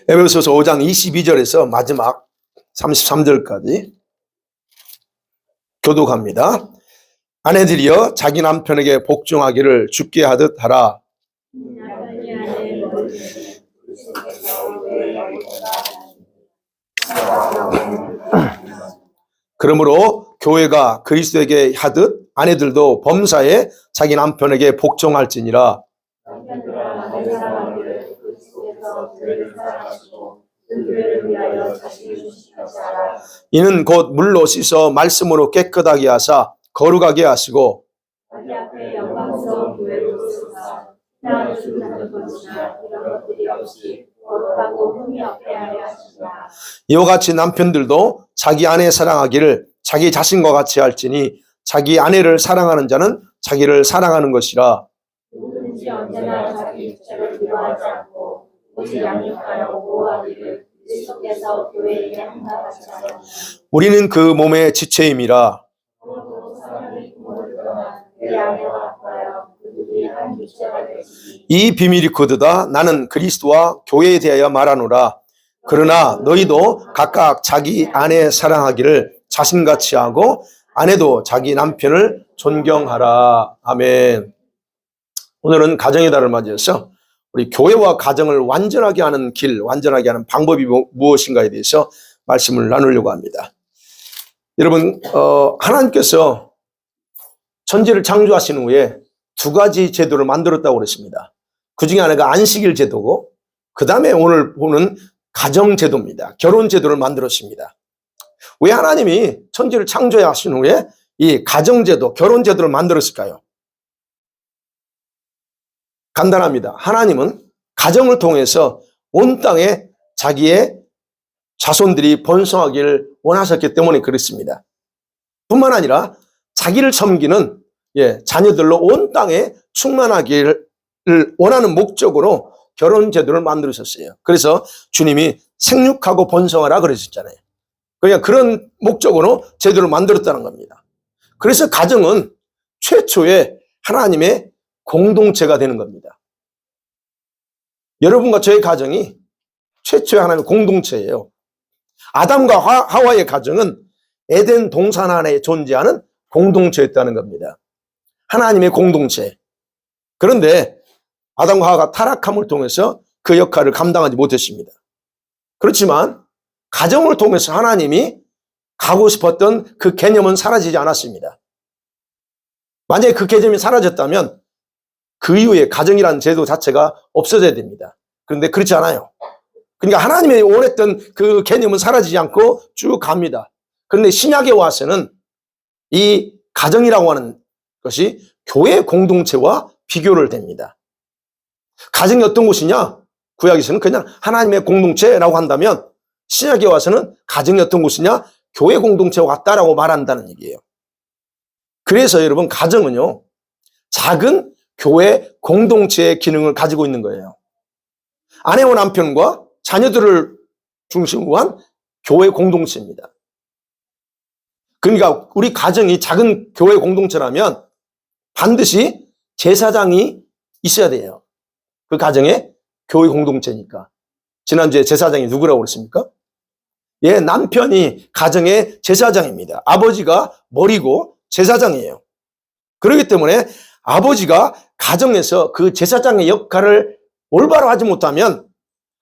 에베소서 5장 22절에서 마지막 33절까지 교독합니다. 아내들이여 자기 남편에게 복종하기를 주께 하듯 하라. 그러므로 교회가 그리스도에게 하듯 아내들도 범사에 자기 남편에게 복종할지니라. 이는 곧 물로 씻어 말씀으로 깨끗하게 하사 거룩하게 하시고 이와 같이 남편들도 자기 아내 사랑하기를 자기 자신과 같이 할지니 자기 아내를 사랑하는 자는 자기를 사랑하는 것이라. 누구든지 언제나 자기 육체를 미워하지 않고 오직 양육하여 보호하기를 그리스도께서 교회에게 한다 같이 하였느니라. 우리는 그 몸의 지체임이라. 이 비밀이 거두다 나는 그리스도와 교회에 대하여 말하노라. 그러나 너희도 각각 자기 아내 사랑하기를 자신같이 하고 아내도 자기 남편을 존경하라. 아멘. 오늘은 가정의 달을 맞이해서 우리 교회와 가정을 완전하게 하는 길, 완전하게 하는 방법이 무엇인가에 대해서 말씀을 나누려고 합니다. 여러분, 하나님께서 천지를 창조하신 후에 두 가지 제도를 만들었다고 그랬습니다. 그 중에 하나가 안식일 제도고, 그 다음에 오늘 보는 가정 제도입니다. 결혼 제도를 만들었습니다. 왜 하나님이 천지를 창조하신 후에 이 가정 제도, 결혼 제도를 만들었을까요? 간단합니다. 하나님은 가정을 통해서 온 땅에 자기의 자손들이 번성하기를 원하셨기 때문에 그렇습니다. 뿐만 아니라 자기를 섬기는 자녀들로 온 땅에 충만하기를 원하는 목적으로 결혼 제도를 만들으셨어요. 그래서 주님이 생육하고 번성하라 그러셨잖아요. 그러니까 그런 목적으로 제도를 만들었다는 겁니다. 그래서 가정은 최초의 하나님의 공동체가 되는 겁니다. 여러분과 저의 가정이 최초의 하나님의 공동체예요. 아담과 하와의 가정은 에덴 동산 안에 존재하는 공동체였다는 겁니다. 하나님의 공동체. 그런데 아담과 하와가 타락함을 통해서 그 역할을 감당하지 못했습니다. 그렇지만 가정을 통해서 하나님이 가고 싶었던 그 개념은 사라지지 않았습니다. 만약에 그 개념이 사라졌다면 그 이후에 가정이라는 제도 자체가 없어져야 됩니다. 그런데 그렇지 않아요. 그러니까 하나님이 원했던 그 개념은 사라지지 않고 쭉 갑니다. 그런데 신약에 와서는 이 가정이라고 하는 것이 교회 공동체와 비교를 됩니다. 가정이 어떤 곳이냐? 구약에서는 그냥 하나님의 공동체라고 한다면 신약에 와서는 가정이 어떤 곳이냐? 교회 공동체와 같다라고 말한다는 얘기예요. 그래서 여러분, 가정은요, 작은 교회 공동체의 기능을 가지고 있는 거예요. 아내와 남편과 자녀들을 중심으로 한 교회 공동체입니다. 그러니까 우리 가정이 작은 교회 공동체라면 반드시 제사장이 있어야 돼요. 그 가정에 교회 공동체니까. 지난주에 제사장이 누구라고 그랬습니까? 남편이 가정의 제사장입니다. 아버지가 머리고 제사장이에요. 그렇기 때문에 아버지가 가정에서 그 제사장의 역할을 올바로 하지 못하면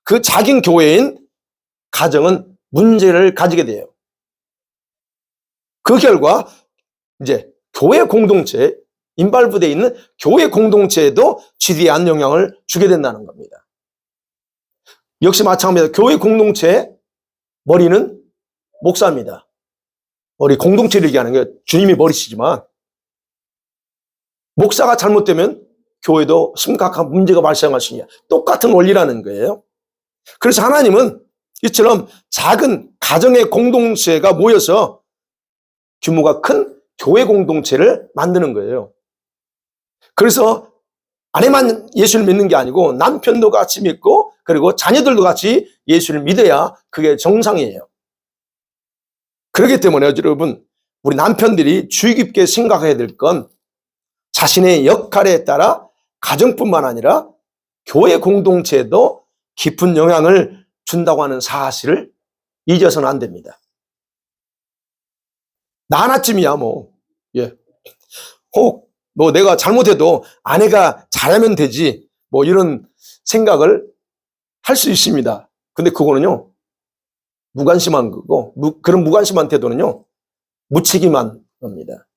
그 작은 교회인 가정은 문제를 가지게 돼요. 그 결과 이제 교회 공동체, 인발부대에 있는 교회 공동체에도 지대한 영향을 주게 된다는 겁니다. 역시 마찬가지로 교회 공동체의 머리는 목사입니다. 머리 공동체를 얘기하는 게 주님이 머리시지만 목사가 잘못되면 교회도 심각한 문제가 발생할 수 있냐. 똑같은 원리라는 거예요. 그래서 하나님은 이처럼 작은 가정의 공동체가 모여서 규모가 큰 교회 공동체를 만드는 거예요. 그래서 아내만 예수를 믿는 게 아니고 남편도 같이 믿고 그리고 자녀들도 같이 예수를 믿어야 그게 정상이에요. 그렇기 때문에 여러분, 우리 남편들이 주의 깊게 생각해야 될 건 자신의 역할에 따라 가정뿐만 아니라 교회 공동체에도 깊은 영향을 준다고 하는 사실을 잊어서는 안 됩니다. 나 하나쯤이야 뭐. 예. 혹 뭐 내가 잘못해도 아내가 잘하면 되지 뭐 이런 생각을 할 수 있습니다. 근데 그거는요 무관심한 거고 그런 무관심한 태도는요 무책임한 겁니다.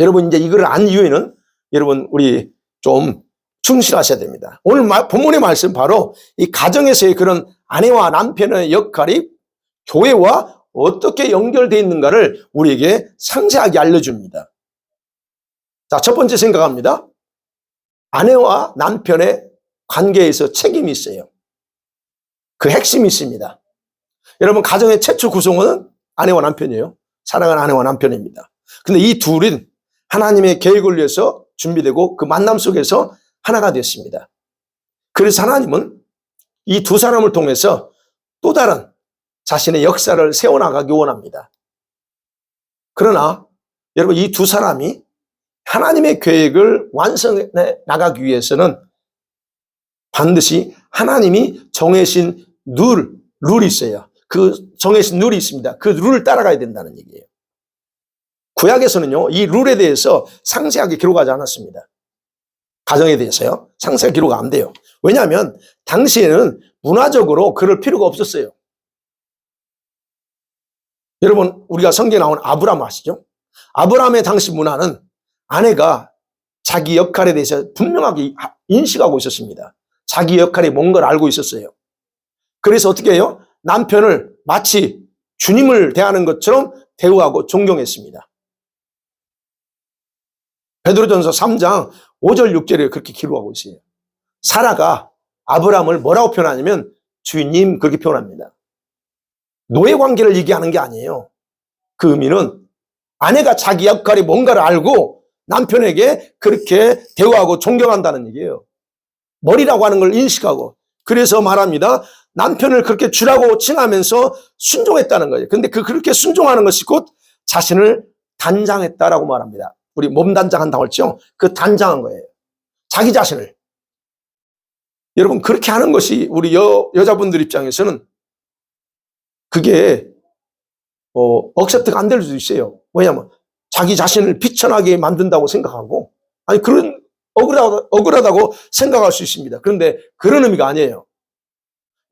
여러분 이제 이걸 안 이후에는 여러분 우리 좀 충실하셔야 됩니다. 오늘 본문의 말씀 바로 이 가정에서의 그런 아내와 남편의 역할이 교회와 어떻게 연결되어 있는가를 우리에게 상세하게 알려줍니다. 자, 첫 번째 생각합니다. 아내와 남편의 관계에서 책임이 있어요. 그 핵심이 있습니다. 여러분 가정의 최초 구성원은 아내와 남편이에요. 사랑하는 아내와 남편입니다. 근데 이 둘은 하나님의 계획을 위해서 준비되고 그 만남 속에서 하나가 됐습니다. 그래서 하나님은 이 두 사람을 통해서 또 다른 자신의 역사를 세워나가기 원합니다. 그러나 여러분 이 두 사람이 하나님의 계획을 완성해 나가기 위해서는 반드시 하나님이 정해진 룰이 있어요. 그 정해진 룰이 있습니다. 그 룰을 따라가야 된다는 얘기예요. 구약에서는요, 이 룰에 대해서 상세하게 기록하지 않았습니다. 가정에 대해서요, 상세하게 기록 안 돼요. 왜냐하면 당시에는 문화적으로 그럴 필요가 없었어요. 여러분, 우리가 성경에 나온 아브라함 아시죠? 아브라함의 당시 문화는 아내가 자기 역할에 대해서 분명하게 인식하고 있었습니다. 자기 역할이 뭔가를 알고 있었어요. 그래서 어떻게 해요? 남편을 마치 주님을 대하는 것처럼 대우하고 존경했습니다. 베드로전서 3장 5절 6절에 그렇게 기록하고 있어요. 사라가 아브라함을 뭐라고 표현하냐면 주님 그렇게 표현합니다. 노예 관계를 얘기하는 게 아니에요. 그 의미는 아내가 자기 역할이 뭔가를 알고 남편에게 그렇게 대우하고 존경한다는 얘기예요. 머리라고 하는 걸 인식하고. 그래서 말합니다. 남편을 그렇게 주라고 칭하면서 순종했다는 거예요. 근데 그렇게 순종하는 것이 곧 자신을 단장했다라고 말합니다. 우리 몸 단장한다고 했죠? 그 단장한 거예요. 자기 자신을. 여러분 그렇게 하는 것이 우리 여자분들 입장에서는 그게 억셉트가 안 될 수도 있어요. 왜냐하면 자기 자신을 비천하게 만든다고 생각하고 아니 그런 억울하다고 생각할 수 있습니다. 그런데 그런 의미가 아니에요.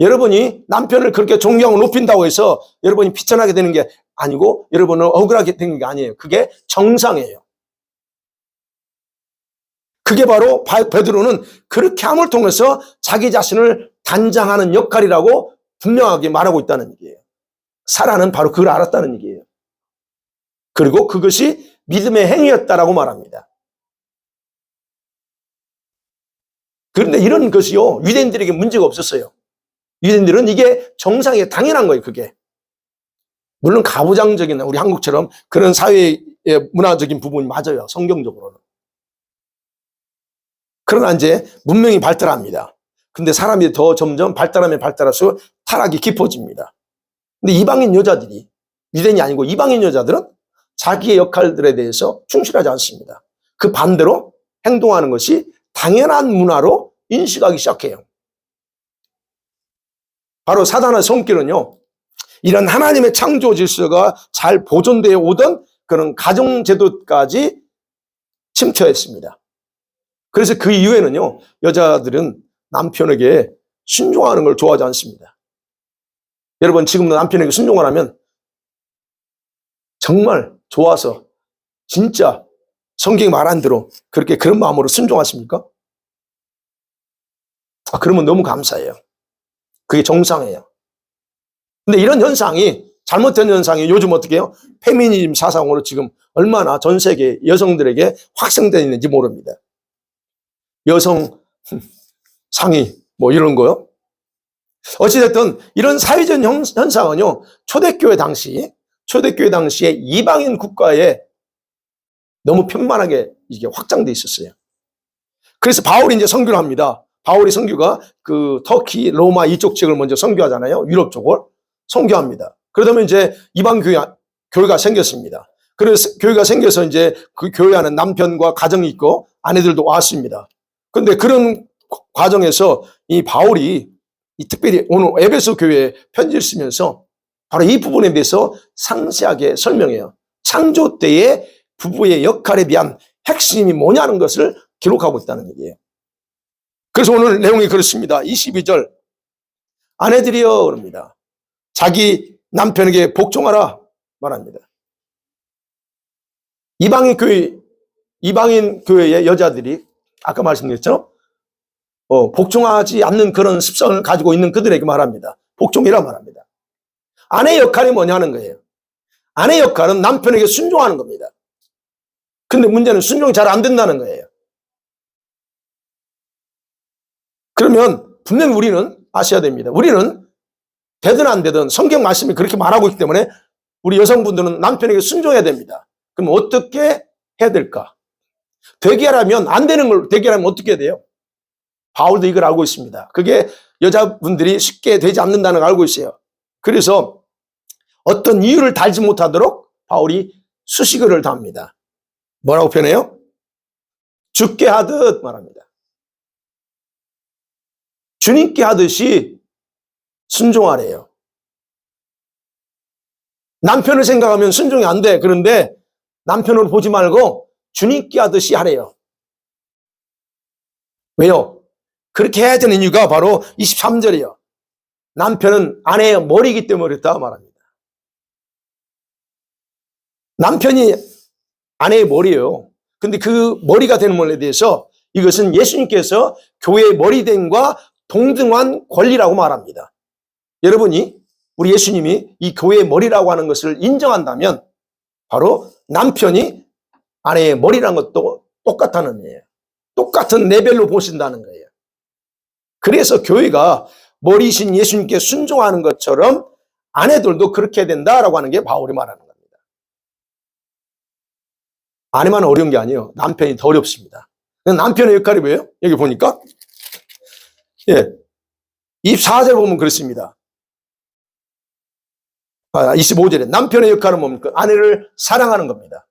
여러분이 남편을 그렇게 존경을 높인다고 해서 여러분이 비천하게 되는 게 아니고 여러분은 억울하게 되는 게 아니에요. 그게 정상이에요. 그게 바로 베드로는 그렇게 함을 통해서 자기 자신을 단장하는 역할이라고 분명하게 말하고 있다는 얘기예요. 사라는 바로 그걸 알았다는 얘기예요. 그리고 그것이 믿음의 행위였다라고 말합니다. 그런데 이런 것이요, 유대인들에게 문제가 없었어요. 유대인들은 이게 정상에 당연한 거예요, 그게. 물론 가부장적인 우리 한국처럼 그런 사회의 문화적인 부분이 맞아요, 성경적으로는. 그러나 이제 문명이 발달합니다. 근데 사람이 더 점점 발달하면 발달할수록 타락이 깊어집니다. 근데 이방인 여자들이, 유대인이 아니고 이방인 여자들은 자기의 역할들에 대해서 충실하지 않습니다. 그 반대로 행동하는 것이 당연한 문화로 인식하기 시작해요. 바로 사단의 손길은요, 이런 하나님의 창조 질서가 잘 보존되어 오던 그런 가정제도까지 침투했습니다. 그래서 그 이후에는요, 여자들은 남편에게 순종하는 걸 좋아하지 않습니다. 여러분, 지금도 남편에게 순종을 하면 정말 좋아서 진짜 성경이 말한 대로 그렇게 그런 마음으로 순종하십니까? 그러면 너무 감사해요. 그게 정상이에요. 근데 이런 현상이, 잘못된 현상이 요즘 어떻게 해요? 페미니즘 사상으로 지금 얼마나 전 세계 여성들에게 확산되어 있는지 모릅니다. 여성 상위 뭐 이런 거요. 어찌됐든 이런 사회적 현상은요, 초대교회 당시에 이방인 국가에 너무 편만하게 이게 확장돼 있었어요. 그래서 바울이 이제 선교를 합니다. 바울이 선교가 그 터키, 로마 이쪽 지역을 먼저 선교하잖아요. 유럽 쪽을 선교합니다. 그러다면 이제 이방 교회가 생겼습니다. 그래서 교회가 생겨서 이제 그 교회 안에 남편과 가정이 있고 아내들도 왔습니다. 근데 그런 과정에서 이 바울이 특별히 오늘 에베소 교회에 편지를 쓰면서 바로 이 부분에 대해서 상세하게 설명해요. 창조 때의 부부의 역할에 대한 핵심이 뭐냐는 것을 기록하고 있다는 얘기예요. 그래서 오늘 내용이 그렇습니다. 22절 아내들이여 그럽니다. 자기 남편에게 복종하라 말합니다. 이방인 교회의 여자들이 아까 말씀드렸죠? 복종하지 않는 그런 습성을 가지고 있는 그들에게 말합니다. 복종이라 말합니다. 아내의 역할이 뭐냐는 거예요. 아내의 역할은 남편에게 순종하는 겁니다. 근데 문제는 순종이 잘 안 된다는 거예요. 그러면 분명히 우리는 아셔야 됩니다. 우리는 되든 안 되든 성경 말씀이 그렇게 말하고 있기 때문에 우리 여성분들은 남편에게 순종해야 됩니다. 그럼 어떻게 해야 될까? 되게 하려면 안 되는 걸 되게 하려면 어떻게 해야 돼요? 바울도 이걸 알고 있습니다. 그게 여자분들이 쉽게 되지 않는다는 걸 알고 있어요. 그래서 어떤 이유를 달지 못하도록 바울이 수식어를 답니다. 뭐라고 표현해요? 죽게 하듯 말합니다. 주님께 하듯이 순종하래요. 남편을 생각하면 순종이 안 돼. 그런데 남편을 보지 말고 주님께 하듯이 하래요. 왜요? 그렇게 해야 되는 이유가 바로 23절이에요. 남편은 아내의 머리이기 때문에 그렇다 말합니다. 남편이 아내의 머리예요. 근데 그 머리가 되는 것에 대해서 이것은 예수님께서 교회의 머리됨과 동등한 권리라고 말합니다. 여러분이 우리 예수님이 이 교회의 머리라고 하는 것을 인정한다면 바로 남편이 아내의 머리라는 것도 똑같다는 거예요. 똑같은 레벨로 보신다는 거예요. 그래서 교회가 머리이신 예수님께 순종하는 것처럼 아내들도 그렇게 된다라고 하는 게 바울이 말하는 겁니다. 아내만 어려운 게 아니에요. 남편이 더 어렵습니다. 남편의 역할이 뭐예요? 여기 보니까 24절 보면 그렇습니다. 25절에 남편의 역할은 뭡니까? 아내를 사랑하는 겁니다.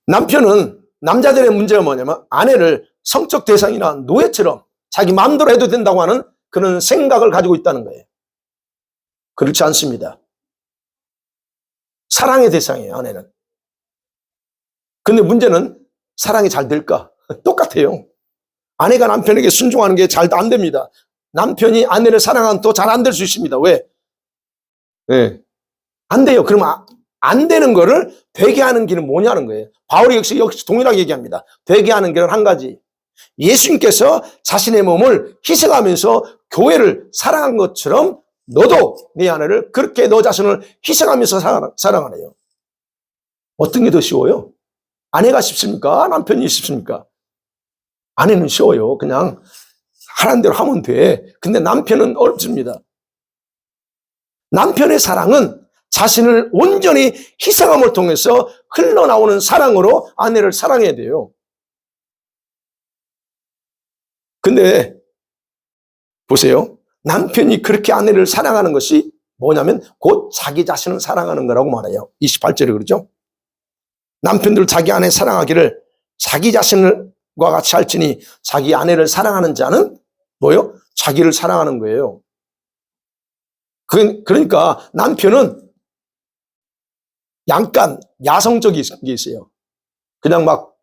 남편은 남자들의 문제가 뭐냐면 아내를 성적 대상이나 노예처럼 자기 마음대로 해도 된다고 하는 그런 생각을 가지고 있다는 거예요. 그렇지 않습니다. 사랑의 대상이에요, 아내는. 근데 문제는 사랑이 잘 될까? 똑같아요. 아내가 남편에게 순종하는 게 잘 안 됩니다. 남편이 아내를 사랑하면 또 잘 안 될 수 있습니다. 왜? 안 돼요. 그러면 안 되는 거를 되게 하는 길은 뭐냐는 거예요. 바울이 역시 동일하게 얘기합니다. 되게 하는 길은 한 가지. 예수님께서 자신의 몸을 희생하면서 교회를 사랑한 것처럼 너도 네 아내를 그렇게 너 자신을 희생하면서 사랑하래요. 어떤 게 더 쉬워요? 아내가 쉽습니까? 남편이 쉽습니까? 아내는 쉬워요. 그냥 하라는 대로 하면 돼. 근데 남편은 어렵습니다. 남편의 사랑은 자신을 온전히 희생함을 통해서 흘러나오는 사랑으로 아내를 사랑해야 돼요. 근데 보세요. 남편이 그렇게 아내를 사랑하는 것이 뭐냐면 곧 자기 자신을 사랑하는 거라고 말해요. 28절에 그러죠. 남편들 자기 아내 사랑하기를 자기 자신과 같이 할지니 자기 아내를 사랑하는 자는 뭐요? 자기를 사랑하는 거예요. 그러니까 남편은 약간 야성적인 게 있어요. 그냥 막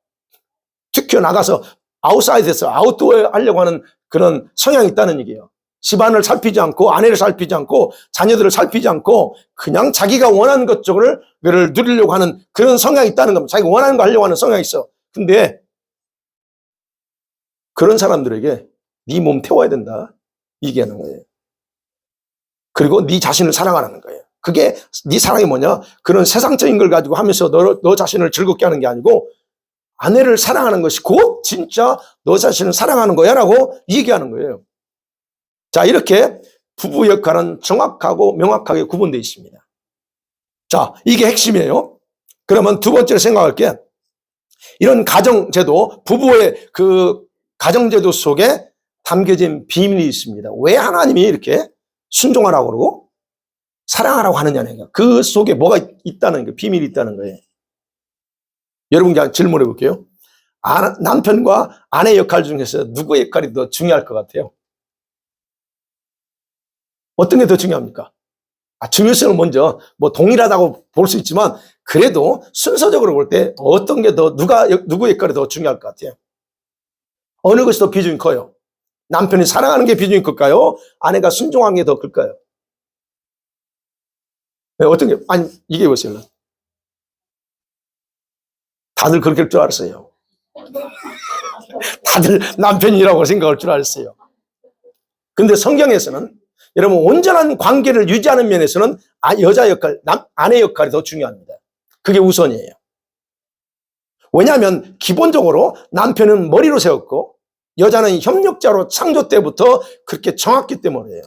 튀어나가서 아웃사이드에서 아웃도어 하려고 하는 그런 성향이 있다는 얘기예요. 집안을 살피지 않고 아내를 살피지 않고 자녀들을 살피지 않고 그냥 자기가 원하는 것 쪽을 누리려고 하는 그런 성향이 있다는 겁니다. 자기가 원하는 거 하려고 하는 성향이 있어. 근데 그런 사람들에게 네 몸 태워야 된다 얘기하는 거예요. 그리고 네 자신을 사랑하는 거예요. 그게 네 사랑이 뭐냐? 그런 세상적인 걸 가지고 하면서 너 자신을 즐겁게 하는 게 아니고 아내를 사랑하는 것이 곧 진짜 너 자신을 사랑하는 거야 라고 얘기하는 거예요. 자, 이렇게 부부 역할은 정확하고 명확하게 구분되어 있습니다. 자, 이게 핵심이에요. 그러면 두 번째로 생각할게. 이런 가정제도, 부부의 그 가정제도 속에 담겨진 비밀이 있습니다. 왜 하나님이 이렇게 순종하라고 그러고 사랑하라고 하느냐는 그 속에 뭐가 있다는 게 비밀이 있다는 거예요. 여러분께 질문해 볼게요. 남편과 아내 역할 중에서 누구의 역할이 더 중요할 것 같아요? 어떤 게 더 중요합니까? 중요성을 먼저 뭐 동일하다고 볼 수 있지만 그래도 순서적으로 볼 때 어떤 게 더 누구의 역할이 더 중요할 것 같아요? 어느 것이 더 비중이 커요? 남편이 사랑하는 게 비중이 클까요? 아내가 순종하는 게 더 클까요? 네, 어떤 게, 아니, 이게 보세요. 다들 그렇게 할 줄 알았어요. 다들 남편이라고 생각할 줄 알았어요. 근데 성경에서는 여러분 온전한 관계를 유지하는 면에서는 여자 역할, 아내 역할이 더 중요합니다. 그게 우선이에요. 왜냐하면 기본적으로 남편은 머리로 세웠고 여자는 협력자로 창조 때부터 그렇게 정했기 때문이에요.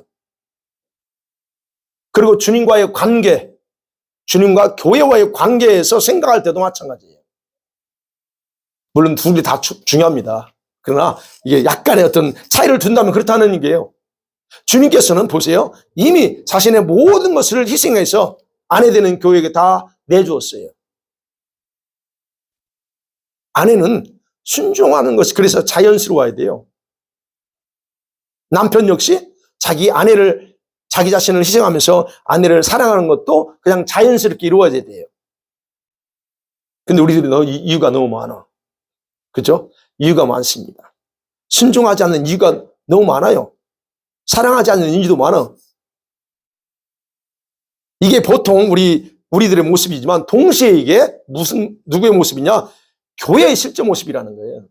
그리고 주님과의 관계, 주님과 교회와의 관계에서 생각할 때도 마찬가지예요. 물론 둘이 다 중요합니다. 그러나 이게 약간의 어떤 차이를 둔다면 그렇다는 얘기예요. 주님께서는 보세요. 이미 자신의 모든 것을 희생해서 아내 되는 교회에게 다 내주었어요. 아내는 순종하는 것이 그래서 자연스러워야 돼요. 남편 역시 자기 자신을 희생하면서 아내를 사랑하는 것도 그냥 자연스럽게 이루어져야 돼요. 근데 우리들이 이유가 너무 많아. 그죠? 이유가 많습니다. 순종하지 않는 이유가 너무 많아요. 사랑하지 않는 이유도 많아. 이게 보통 우리들의 모습이지만 동시에 이게 누구의 모습이냐? 교회의 실제 모습이라는 거예요.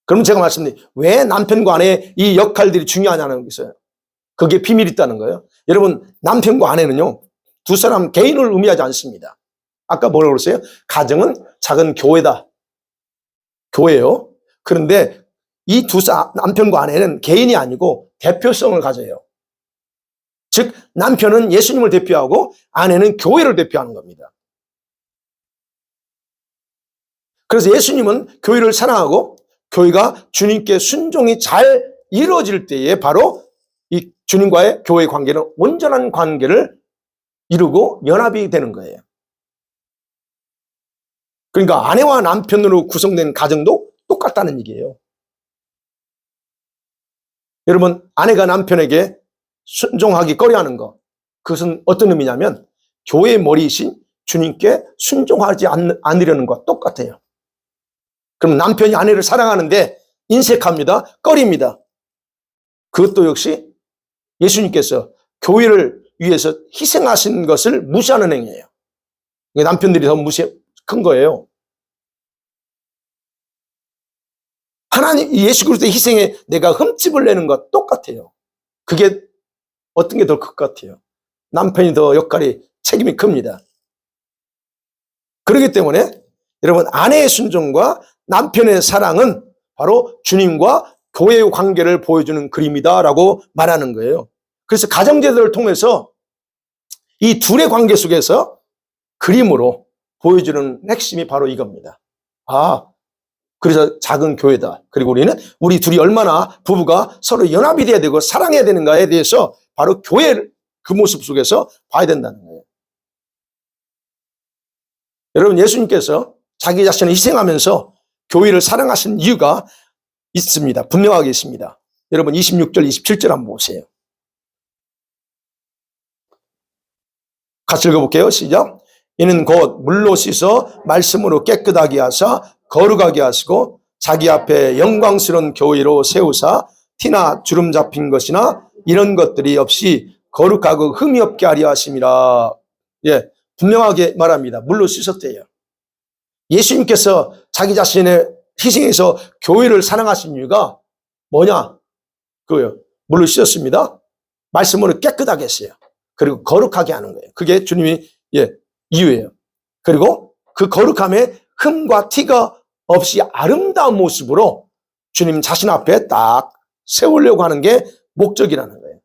그럼 제가 말씀드린 왜 남편과 아내의 이 역할들이 중요하냐는 게 있어요. 그게 비밀이 있다는 거예요. 여러분 남편과 아내는요. 두 사람 개인을 의미하지 않습니다. 아까 뭐라고 그랬어요? 가정은 작은 교회다. 교회요. 그런데 이 남편과 아내는 개인이 아니고 대표성을 가져요. 즉 남편은 예수님을 대표하고 아내는 교회를 대표하는 겁니다. 그래서 예수님은 교회를 사랑하고 교회가 주님께 순종이 잘 이루어질 때에 바로 이 주님과의 교회의 관계는 온전한 관계를 이루고 연합이 되는 거예요. 그러니까 아내와 남편으로 구성된 가정도 똑같다는 얘기예요. 여러분 아내가 남편에게 순종하기 꺼려하는 것, 그것은 어떤 의미냐면 교회의 머리이신 주님께 순종하지 않으려는 것과 똑같아요. 그럼 남편이 아내를 사랑하는데 인색합니다. 꺼립니다. 그것도 역시 예수님께서 교회를 위해서 희생하신 것을 무시하는 행위예요. 남편들이 더 큰 거예요. 하나님 예수 그리스도의 희생에 내가 흠집을 내는 것 똑같아요. 그게 어떤 게 더 클 것 같아요? 남편이 더 역할이 책임이 큽니다. 그렇기 때문에 여러분 아내의 순종과 남편의 사랑은 바로 주님과 교회의 관계를 보여주는 그림이다라고 말하는 거예요. 그래서 가정제도를 통해서 이 둘의 관계 속에서 그림으로 보여주는 핵심이 바로 이겁니다. 그래서 작은 교회다. 그리고 우리 둘이 얼마나 부부가 서로 연합이 돼야 되고 사랑해야 되는가에 대해서 바로 교회를 그 모습 속에서 봐야 된다는 거예요. 여러분 예수님께서 자기 자신을 희생하면서 교회를 사랑하신 이유가 있습니다. 분명하게 있습니다. 여러분 26절 27절 한번 보세요. 같이 읽어볼게요. 시작. 이는 곧 물로 씻어 말씀으로 깨끗하게 하사 거룩하게 하시고 자기 앞에 영광스러운 교회로 세우사 티나 주름 잡힌 것이나 이런 것들이 없이 거룩하고 흠이 없게 하려 하심이라. 예, 분명하게 말합니다. 물로 씻었대요. 예수님께서 자기 자신의 희생해서 교회를 사랑하신 이유가 뭐냐? 그거요. 물로 씻었습니다. 말씀으로 깨끗하게 했어요. 그리고 거룩하게 하는 거예요. 그게 주님이 이유예요. 그리고 그 거룩함에 흠과 티가 없이 아름다운 모습으로 주님 자신 앞에 딱 세우려고 하는 게 목적이라는 거예요.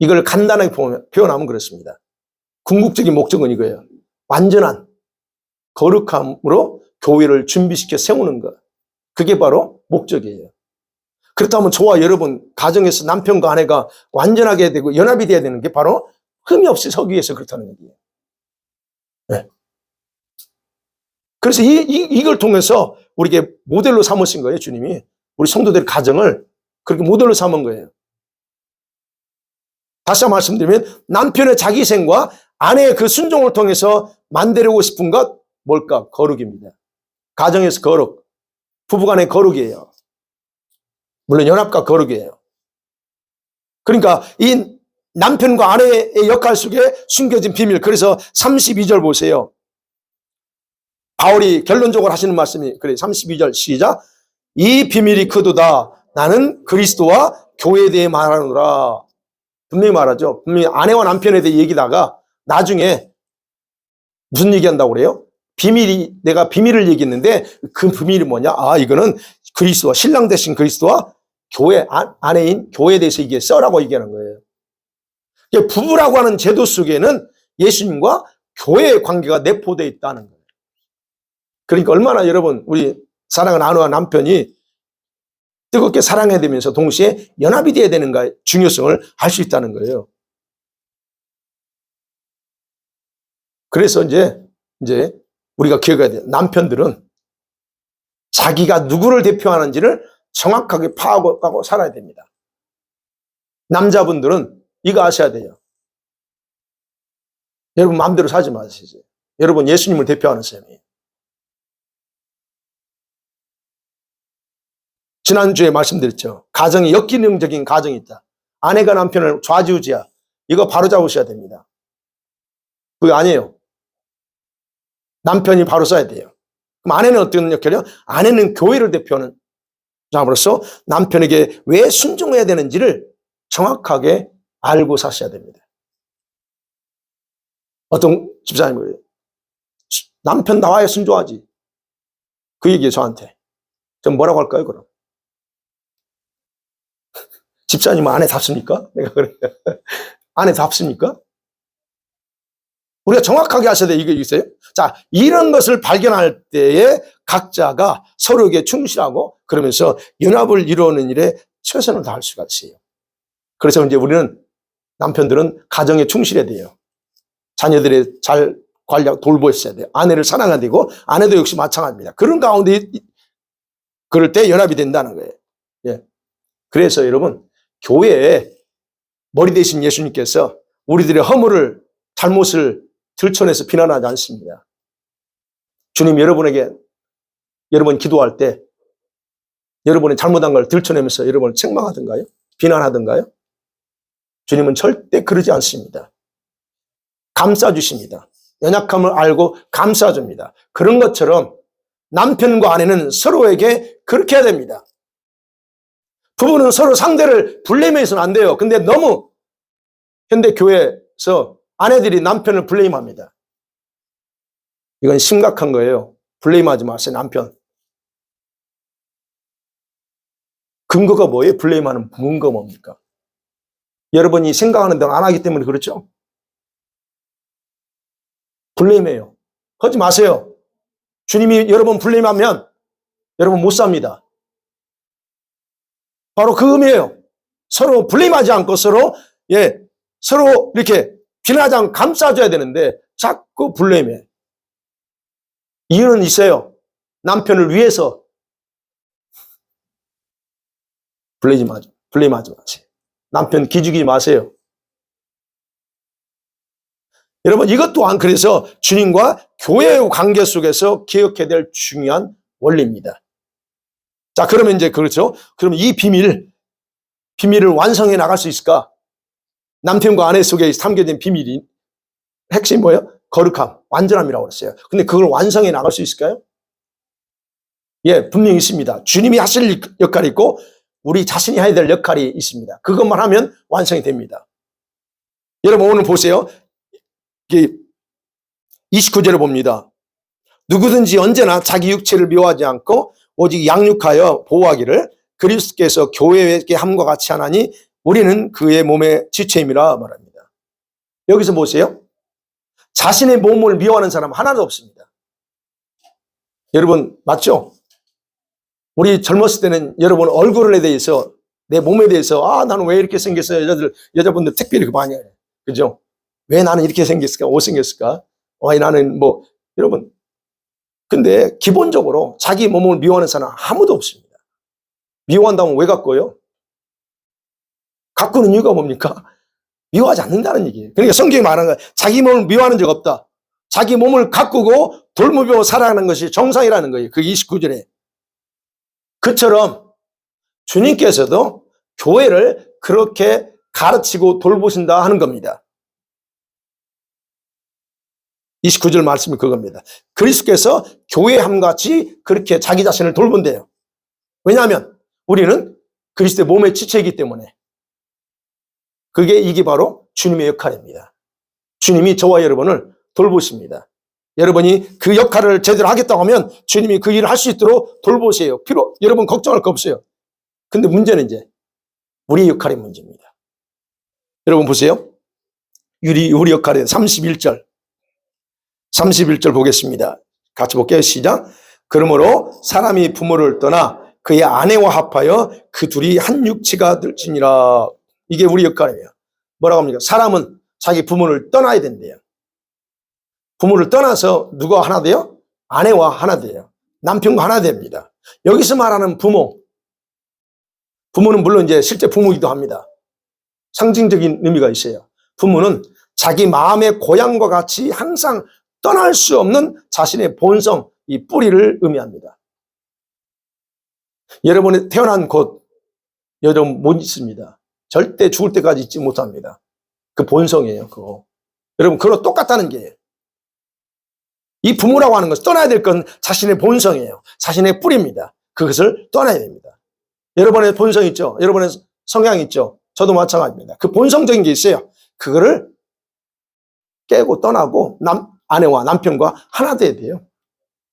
이걸 간단하게 표현하면 그렇습니다. 궁극적인 목적은 이거예요. 완전한 거룩함으로 교회를 준비시켜 세우는 것. 그게 바로 목적이에요. 그렇다면 저와 여러분 가정에서 남편과 아내가 완전하게 되고 연합이 돼야 되는 게 바로 흠이 없이 서기 위해서 그렇다는 얘기예요. 네. 그래서 이걸 통해서 우리에게 모델로 삼으신 거예요, 주님이. 우리 성도들의 가정을 그렇게 모델로 삼은 거예요. 다시 한번 말씀드리면 남편의 자기생과 아내의 그 순종을 통해서 만들고 싶은 것 뭘까? 거룩입니다. 가정에서 거룩, 부부간의 거룩이에요. 물론 연합과 거룩이에요. 그러니까 이 남편과 아내의 역할 속에 숨겨진 비밀. 그래서 32절 보세요. 바울이 결론적으로 하시는 말씀이 그래. 32절 시작. 이 비밀이 크도다. 나는 그리스도와 교회에 대해 말하노라. 분명히 말하죠. 분명히 아내와 남편에 대해 얘기다가 나중에 무슨 얘기한다고 그래요? 내가 비밀을 얘기했는데 그 비밀이 뭐냐? 아, 이거는 그리스도와, 신랑 대신 그리스도와 교회, 아내인 교회에 대해서 이게 써라고 얘기하는 거예요. 부부라고 하는 제도 속에는 예수님과 교회의 관계가 내포되어 있다는 거예요. 그러니까 얼마나 여러분, 우리 사랑하는 아내와 남편이 뜨겁게 사랑해야 되면서 동시에 연합이 되어야 되는가의 중요성을 알 수 있다는 거예요. 그래서 이제 우리가 기억해야 돼요. 남편들은 자기가 누구를 대표하는지를 정확하게 파악하고 살아야 됩니다. 남자분들은 이거 아셔야 돼요. 여러분 마음대로 살지 마시죠. 여러분 예수님을 대표하는 셈이에요. 지난주에 말씀드렸죠. 가정이 역기능적인 가정이 있다. 아내가 남편을 좌지우지야. 이거 바로 잡으셔야 됩니다. 그게 아니에요. 남편이 바로 써야 돼요. 그럼 아내는 어떤 역할이요? 아내는 교회를 대표하는 자로서 남편에게 왜 순종해야 되는지를 정확하게 알고 사셔야 됩니다. 어떤 집사님이 그래요. 남편 나와야 순종하지. 그 얘기예요, 저한테. 전 뭐라고 할까요, 그럼? 집사님은 아내답습니까? 내가 그래요. 아내답습니까? 우리가 정확하게 하셔야 돼요. 이게 있어요. 자, 이런 것을 발견할 때에 각자가 서로에게 충실하고 그러면서 연합을 이루는 일에 최선을 다할 수가 있어요. 그래서 이제 우리는 남편들은 가정에 충실해야 돼요. 자녀들의 잘 관리하고 돌보셔야 돼요. 아내를 사랑해야 되고 아내도 역시 마찬가지입니다. 그런 가운데 그럴 때 연합이 된다는 거예요. 예. 그래서 여러분 교회에 머리 대신 예수님께서 우리들의 허물을 잘못을 들춰내서 비난하지 않습니다. 주님 여러분에게 여러분 기도할 때 여러분이 잘못한 걸 들춰내면서 여러분을 책망하던가요? 비난하던가요? 주님은 절대 그러지 않습니다. 감싸주십니다. 연약함을 알고 감싸줍니다. 그런 것처럼 남편과 아내는 서로에게 그렇게 해야 됩니다. 부부는 서로 상대를 블레임해서는 안 돼요. 근데 너무 현대 교회에서 아내들이 남편을 블레임합니다. 이건 심각한 거예요. 블레임하지 마세요, 남편. 근거가 뭐예요? 블레임하는 근거가 뭡니까? 여러분이 생각하는 대로 안 하기 때문에 그렇죠? 블레임해요. 하지 마세요. 주님이 여러분 블레임하면 여러분 못 삽니다. 바로 그 의미예요. 서로 블레임하지 않고 서로 이렇게 비난하지 않고 감싸줘야 되는데 자꾸 블레임해. 이유는 있어요. 남편을 위해서 블레임하지 마세요. 남편 기죽이지 마세요. 여러분 이것 또한 그래서 주님과 교회의 관계 속에서 기억해야 될 중요한 원리입니다. 자, 그러면 이제 그렇죠. 그럼 이 비밀을 완성해 나갈 수 있을까? 남편과 아내 속에 담겨진 비밀이 핵심이 뭐예요? 거룩함, 완전함이라고 그랬어요. 근데 그걸 완성해 나갈 수 있을까요? 예, 분명히 있습니다. 주님이 하실 역할이 있고 우리 자신이 해야 될 역할이 있습니다. 그것만 하면 완성이 됩니다. 여러분 오늘 보세요. 29절을 봅니다. 누구든지 언제나 자기 육체를 미워하지 않고 오직 양육하여 보호하기를 그리스도께서 교회에게 함과 같이 하나니 우리는 그의 몸의 지체임이라 말합니다. 여기서 보세요. 자신의 몸을 미워하는 사람 하나도 없습니다. 여러분 맞죠? 우리 젊었을 때는 여러분 얼굴에 대해서 내 몸에 대해서 나는 왜 이렇게 생겼어요? 여자분들 특별히 많이 해요. 그죠? 왜 나는 이렇게 생겼을까? 못생겼을까? 나는 여러분 근데 기본적으로 자기 몸을 미워하는 사람 아무도 없습니다. 미워한다면 왜 갖고요? 갖고는 이유가 뭡니까? 미워하지 않는다는 얘기예요. 그러니까 성경이 말하는 거예요. 자기 몸을 미워하는 적 없다. 자기 몸을 가꾸고 돌보며 살아가는 것이 정상이라는 거예요. 그 29절에. 그처럼 주님께서도 교회를 그렇게 가르치고 돌보신다 하는 겁니다. 29절 말씀이 그겁니다. 그리스도께서 교회 함같이 그렇게 자기 자신을 돌본대요. 왜냐하면 우리는 그리스도의 몸의 지체이기 때문에. 이게 바로 주님의 역할입니다. 주님이 저와 여러분을 돌보십니다. 여러분이 그 역할을 제대로 하겠다고 하면 주님이 그 일을 할 수 있도록 돌보세요. 여러분 걱정할 거 없어요. 근데 문제는 이제 우리 역할의 문제입니다. 여러분 보세요. 우리 역할의 31절 보겠습니다. 같이 볼게요. 시작. 그러므로 사람이 부모를 떠나 그의 아내와 합하여 그 둘이 한 육체가 될지니라. 이게 우리 역할이에요. 뭐라고 합니까? 사람은 자기 부모를 떠나야 된대요. 부모를 떠나서 누가 하나 돼요? 아내와 하나 돼요. 남편과 하나 됩니다. 여기서 말하는 부모는 물론 이제 실제 부모이기도 합니다. 상징적인 의미가 있어요. 부모는 자기 마음의 고향과 같이 항상 떠날 수 없는 자신의 본성, 이 뿌리를 의미합니다. 여러분이 태어난 곳, 여러분 못 있습니다. 절대 죽을 때까지 잊지 못합니다. 그 본성이에요, 그거. 여러분, 그거 똑같다는 게. 이 부모라고 하는 것은 떠나야 될 건 자신의 본성이에요. 자신의 뿌리입니다. 그것을 떠나야 됩니다. 여러분의 본성 있죠? 여러분의 성향 있죠? 저도 마찬가지입니다. 그 본성적인 게 있어요. 그거를 깨고 떠나고 아내와 남편과 하나 돼야 돼요.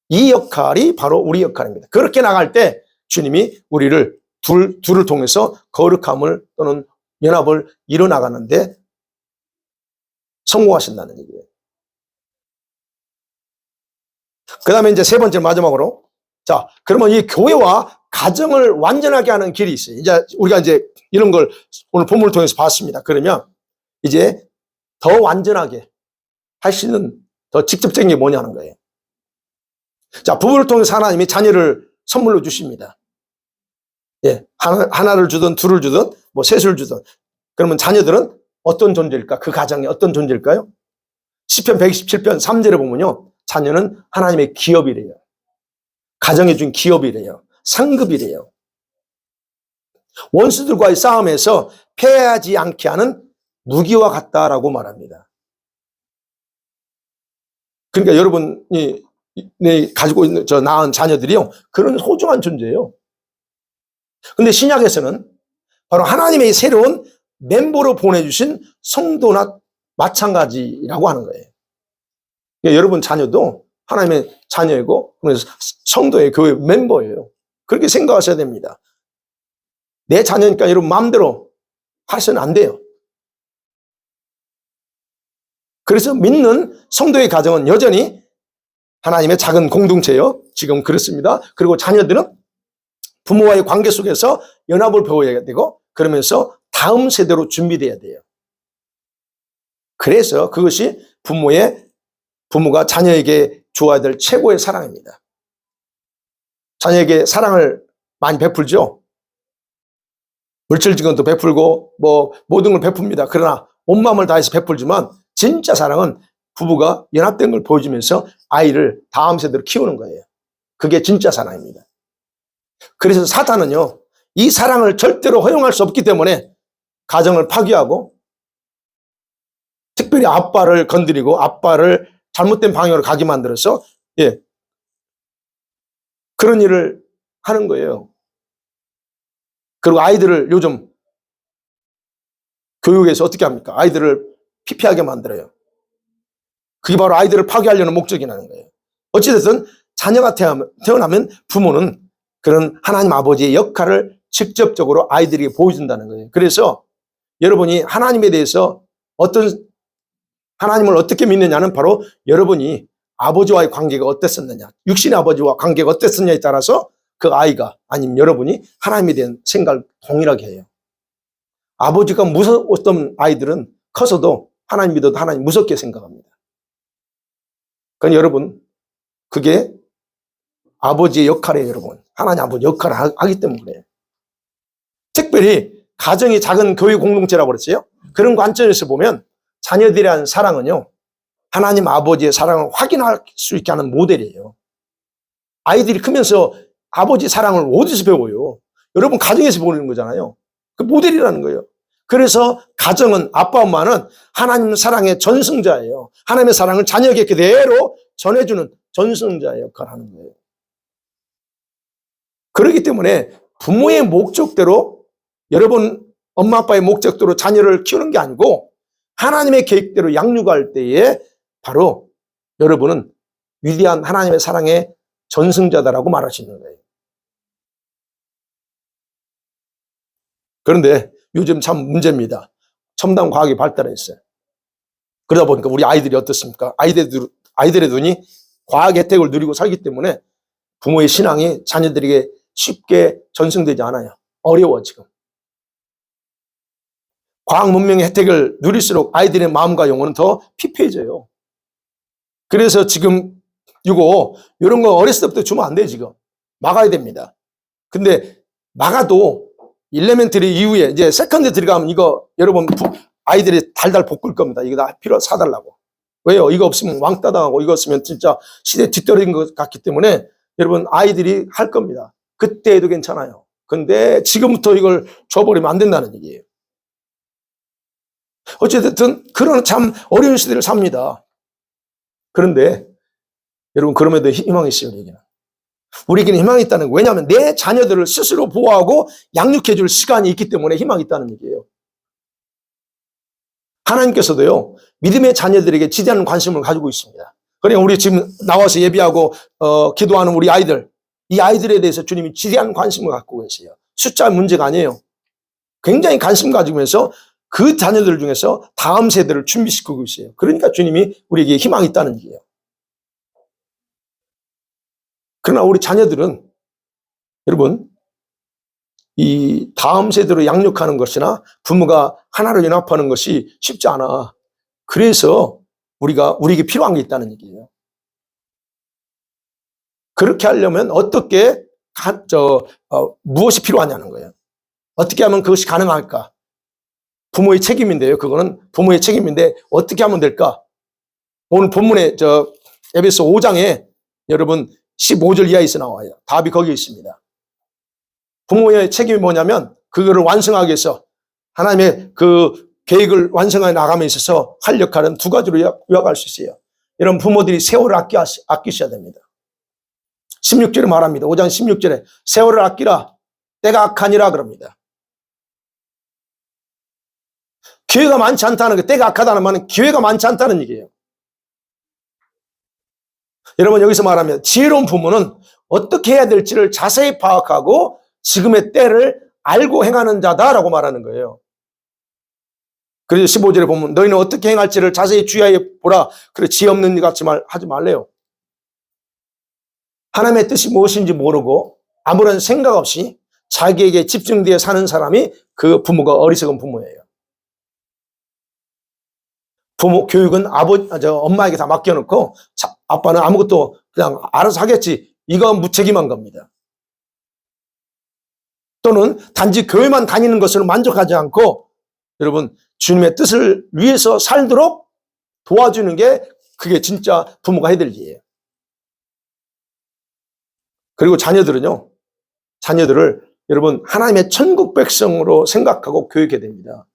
이 역할이 바로 우리 역할입니다. 그렇게 나갈 때 주님이 우리를 둘을 통해서 거룩함을 또는 연합을 이뤄나가는데 성공하신다는 얘기예요. 그 다음에 이제 세 번째 마지막으로, 자, 그러면 이 교회와 가정을 완전하게 하는 길이 있어요. 이제 우리가 이제 이런 걸 오늘 본문을 통해서 봤습니다. 그러면 이제 더 완전하게 할 수 있는 더 직접적인 게 뭐냐는 거예요. 자, 부부를 통해서 하나님이 자녀를 선물로 주십니다. 예, 하나를 주든 둘을 주든 뭐 셋을 주든. 그러면 자녀들은 어떤 존재일까? 그 가정이 어떤 존재일까요? 시편 127편 3절에 보면요. 자녀는 하나님의 기업이래요. 가정에 준 기업이래요. 상급이래요. 원수들과의 싸움에서 패하지 않게 하는 무기와 같다라고 말합니다. 그러니까 여러분이 가지고 있는 낳은 자녀들이요. 그런 소중한 존재예요. 근데 신약에서는 바로 하나님의 새로운 멤버로 보내주신 성도나 마찬가지라고 하는 거예요. 그러니까 여러분 자녀도 하나님의 자녀이고 성도의 교회 멤버예요. 그렇게 생각하셔야 됩니다. 내 자녀니까 여러분 마음대로 하셔는 안 돼요. 그래서 믿는 성도의 가정은 여전히 하나님의 작은 공동체예요. 지금 그렇습니다. 그리고 자녀들은 부모와의 관계 속에서 연합을 배워야 되고 그러면서 다음 세대로 준비돼야 돼요. 그래서 그것이 부모가 자녀에게 주어야 될 최고의 사랑입니다. 자녀에게 사랑을 많이 베풀죠. 물질적인 것도 베풀고 뭐 모든 걸 베풉니다. 그러나 온 마음을 다해서 베풀지만 진짜 사랑은 부부가 연합된 걸 보여주면서 아이를 다음 세대로 키우는 거예요. 그게 진짜 사랑입니다. 그래서 사탄은요, 이 사랑을 절대로 허용할 수 없기 때문에 가정을 파괴하고 특별히 아빠를 건드리고 아빠를 잘못된 방향으로 가게 만들어서 그런 일을 하는 거예요. 그리고 아이들을 요즘 교육에서 어떻게 합니까? 아이들을 피폐하게 만들어요. 그게 바로 아이들을 파괴하려는 목적이라는 거예요. 어찌됐든 자녀가 태어나면 부모는 그런 하나님 아버지의 역할을 직접적으로 아이들에게 보여준다는 거예요. 그래서 여러분이 하나님에 대해서 하나님을 어떻게 믿느냐는 바로 여러분이 아버지와의 관계가 어땠었느냐, 육신의 아버지와 관계가 어땠었느냐에 따라서 그 아이가 아니면 여러분이 하나님에 대한 생각을 동일하게 해요. 아버지가 무서웠던 아이들은 커서도 하나님 믿어도 하나님 무섭게 생각합니다. 그러니까 여러분, 그게 아버지의 역할이에요, 여러분. 하나님 아버지 역할을 하기 때문에 그래요. 특별히 가정이 작은 교회 공동체라고 그랬어요. 그런 관점에서 보면 자녀들에 대한 사랑은요, 하나님 아버지의 사랑을 확인할 수 있게 하는 모델이에요. 아이들이 크면서 아버지 사랑을 어디서 배워요? 여러분 가정에서 보는 거잖아요. 그 모델이라는 거예요. 그래서 가정은, 아빠 엄마는 하나님 사랑의 전승자예요. 하나님의 사랑을 자녀에게 그대로 전해주는 전승자의 역할을 하는 거예요. 그렇기 때문에 부모의 목적대로, 여러분 엄마 아빠의 목적대로 자녀를 키우는 게 아니고 하나님의 계획대로 양육할 때에 바로 여러분은 위대한 하나님의 사랑의 전승자다라고 말할 수 있는 거예요. 그런데 요즘 참 문제입니다. 첨단 과학이 발달했어요. 그러다 보니까 우리 아이들이 어떻습니까? 아이들의 눈이 과학 혜택을 누리고 살기 때문에 부모의 신앙이 자녀들에게 쉽게 전승되지 않아요. 어려워 지금. 과학 문명의 혜택을 누릴수록 아이들의 마음과 영혼은 더 피폐해져요. 그래서 지금 이런 거 어렸을 때부터 주면 안 돼, 지금. 막아야 됩니다. 근데 막아도 일레멘터리 이후에 이제 세컨드 들어가면 이거 여러분 아이들이 달달 볶을 겁니다. 이거 다 필요 사달라고. 왜요? 이거 없으면 왕따 당하고 이거 없으면 진짜 시대 뒤떨어진 것 같기 때문에 여러분 아이들이 할 겁니다. 그때도 괜찮아요. 근데 지금부터 이걸 줘버리면 안 된다는 얘기예요. 어쨌든 그런 참 어려운 시대를 삽니다. 그런데 여러분 그럼에도 희망이 있어요. 우리에게는 희망이 있다는 거예요. 왜냐하면 내 자녀들을 스스로 보호하고 양육해 줄 시간이 있기 때문에 희망이 있다는 얘기예요. 하나님께서도요, 믿음의 자녀들에게 지대한 관심을 가지고 있습니다. 그러니까 우리 지금 나와서 예비하고 기도하는 우리 아이들, 이 아이들에 대해서 주님이 지대한 관심을 갖고 계세요. 숫자 문제가 아니에요. 굉장히 관심 가지고 있어서 그 자녀들 중에서 다음 세대를 준비시키고 있어요. 그러니까 주님이 우리에게 희망이 있다는 얘기예요. 그러나 우리 자녀들은 여러분 이 다음 세대로 양육하는 것이나 부모가 하나로 연합하는 것이 쉽지 않아. 그래서 우리에게 필요한 게 있다는 얘기예요. 그렇게 하려면 어떻게 무엇이 필요하냐는 거예요. 어떻게 하면 그것이 가능할까? 부모의 책임인데요. 그거는 부모의 책임인데 어떻게 하면 될까? 오늘 본문에 에베소 5장에 여러분 15절 이하에서 나와요. 답이 거기에 있습니다. 부모의 책임이 뭐냐면 그거를 완성하기 위해서 하나님의 그 계획을 완성해 나감에 있어서 할 역할은 두 가지로 요약할 수 있어요. 이런 부모들이 세월을 아끼셔야 됩니다. 16절에 말합니다. 5장 16절에 세월을 아끼라 때가 악하니라 그럽니다. 기회가 많지 않다는 게, 때가 악하다는 말은 기회가 많지 않다는 얘기예요. 여러분 여기서 말하면 지혜로운 부모는 어떻게 해야 될지를 자세히 파악하고 지금의 때를 알고 행하는 자다라고 말하는 거예요. 그래서 15절에 보면 너희는 어떻게 행할지를 자세히 주의하여 보라. 그래 지혜 없는 일 같이 하지 말래요. 하나님의 뜻이 무엇인지 모르고 아무런 생각 없이 자기에게 집중되어 사는 사람이 그 부모가 어리석은 부모예요. 부모 교육은 엄마에게 다 맡겨놓고 아빠는 아무것도 그냥 알아서 하겠지. 이건 무책임한 겁니다. 또는 단지 교회만 다니는 것으로 만족하지 않고 여러분 주님의 뜻을 위해서 살도록 도와주는 게 그게 진짜 부모가 해야 될 일이에요. 그리고 자녀들을 여러분 하나님의 천국 백성으로 생각하고 교육해야 됩니다.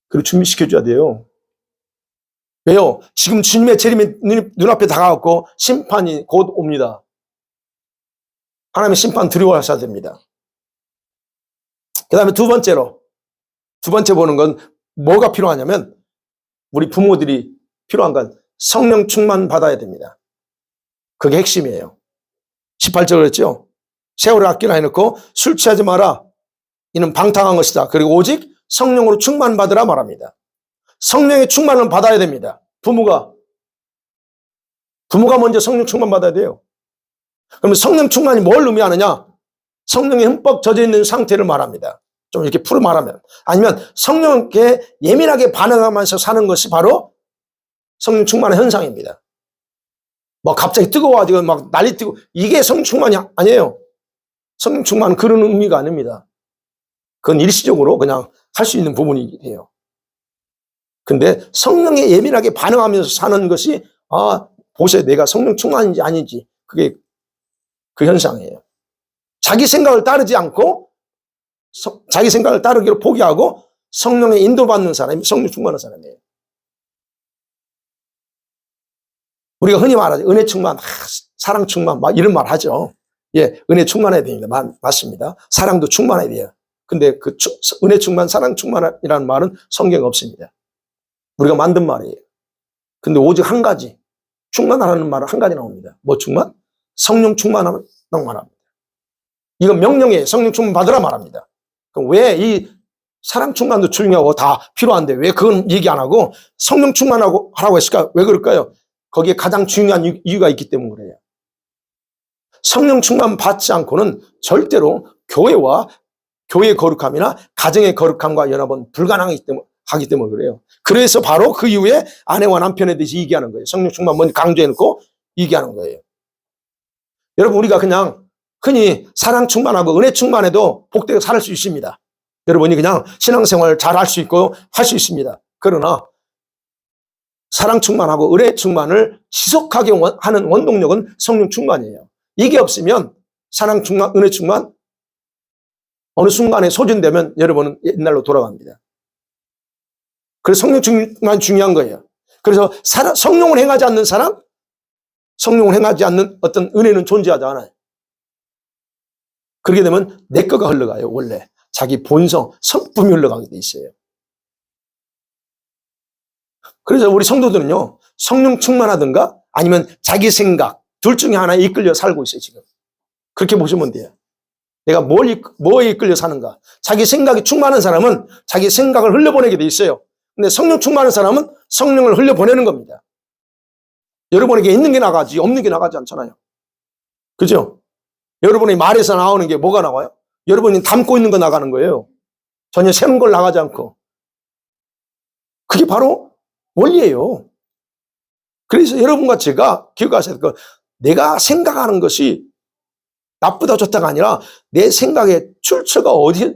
그리고 준비시켜줘야 돼요. 왜요? 지금 주님의 재림이 눈앞에 다가왔고 심판이 곧 옵니다. 하나님의 심판 두려워하셔야 됩니다. 그 다음에 두 번째 보는 건 뭐가 필요하냐면 우리 부모들이 필요한 건 성령 충만 받아야 됩니다. 그게 핵심이에요. 18절 그랬죠? 세월을 아끼라 해놓고 술 취하지 마라. 이는 방탕한 것이다. 그리고 오직 성령으로 충만받으라 말합니다. 성령의 충만을 받아야 됩니다. 부모가 먼저 성령 충만 받아야 돼요. 그러면 성령 충만이 뭘 의미하느냐? 성령에 흠뻑 젖어 있는 상태를 말합니다. 좀 이렇게 풀어 말하면. 아니면 성령께 예민하게 반응하면서 사는 것이 바로 성령 충만의 현상입니다. 뭐 갑자기 뜨거워가지고 막 난리 뜨고 이게 성령 충만이 아니에요. 성령 충만은 그런 의미가 아닙니다. 그건 일시적으로 그냥 할 수 있는 부분이에요. 근데 성령에 예민하게 반응하면서 사는 것이 보세요. 내가 성령 충만인지 아닌지 그게 그 현상이에요. 자기 생각을 따르지 않고 자기 생각을 따르기를 포기하고 성령에 인도받는 사람이 성령 충만한 사람이에요. 우리가 흔히 말하죠. 은혜 충만, 사랑 충만 막 이런 말 하죠. 예, 은혜 충만해야 됩니다. 맞습니다. 사랑도 충만해야 돼요. 근데 그 은혜 충만, 사랑 충만이라는 말은 성경에 없습니다. 우리가 만든 말이에요. 근데 오직 한 가지, 충만하라는 말은 한 가지 나옵니다. 뭐 충만? 성령 충만하라고 말합니다. 이건 명령이에요. 성령 충만 받으라 말합니다. 그럼 왜 이 사랑 충만도 중요하고 다 필요한데 왜 그건 얘기 안 하고 성령 충만하고 하라고 했을까? 왜 그럴까요? 거기에 가장 중요한 이유가 있기 때문에 그래요. 성령 충만 받지 않고는 절대로 교회와 교회의 거룩함이나 가정의 거룩함과 연합은 불가능하기 때문에 그래요. 그래서 바로 그 이후에 아내와 남편에 대해서 얘기하는 거예요. 성령 충만 먼저 강조해놓고 얘기하는 거예요. 여러분 우리가 그냥 흔히 사랑 충만하고 은혜 충만해도 복되게 살 수 있습니다. 여러분이 그냥 신앙생활 잘 할 수 있고 할 수 있습니다. 그러나 사랑 충만하고 은혜 충만을 지속하게 하는 원동력은 성령 충만이에요. 이게 없으면 사랑 충만, 은혜 충만 어느 순간에 소진되면 여러분은 옛날로 돌아갑니다. 그래서 성령 충만 중요한 거예요. 그래서 성령을 행하지 않는 사람, 성령을 행하지 않는 어떤 은혜는 존재하지 않아요. 그렇게 되면 내 거가 흘러가요. 원래 자기 본성, 성품이 흘러가게 돼 있어요. 그래서 우리 성도들은요, 성령 충만하든가 아니면 자기 생각 둘 중에 하나에 이끌려 살고 있어요. 지금 그렇게 보시면 돼요. 내가 뭐에 이끌려 사는가. 자기 생각이 충만한 사람은 자기 생각을 흘려보내게 돼 있어요. 근데 성령 충만한 사람은 성령을 흘려보내는 겁니다. 여러분에게 있는 게 나가지 없는 게 나가지 않잖아요. 그죠? 여러분의 말에서 나오는 게 뭐가 나와요? 여러분이 담고 있는 거 나가는 거예요. 전혀 새로운 걸 나가지 않고. 그게 바로 원리예요. 그래서 여러분과 제가 기억하셔야 될 건 내가 생각하는 것이 나쁘다 좋다가 아니라 내 생각의 출처가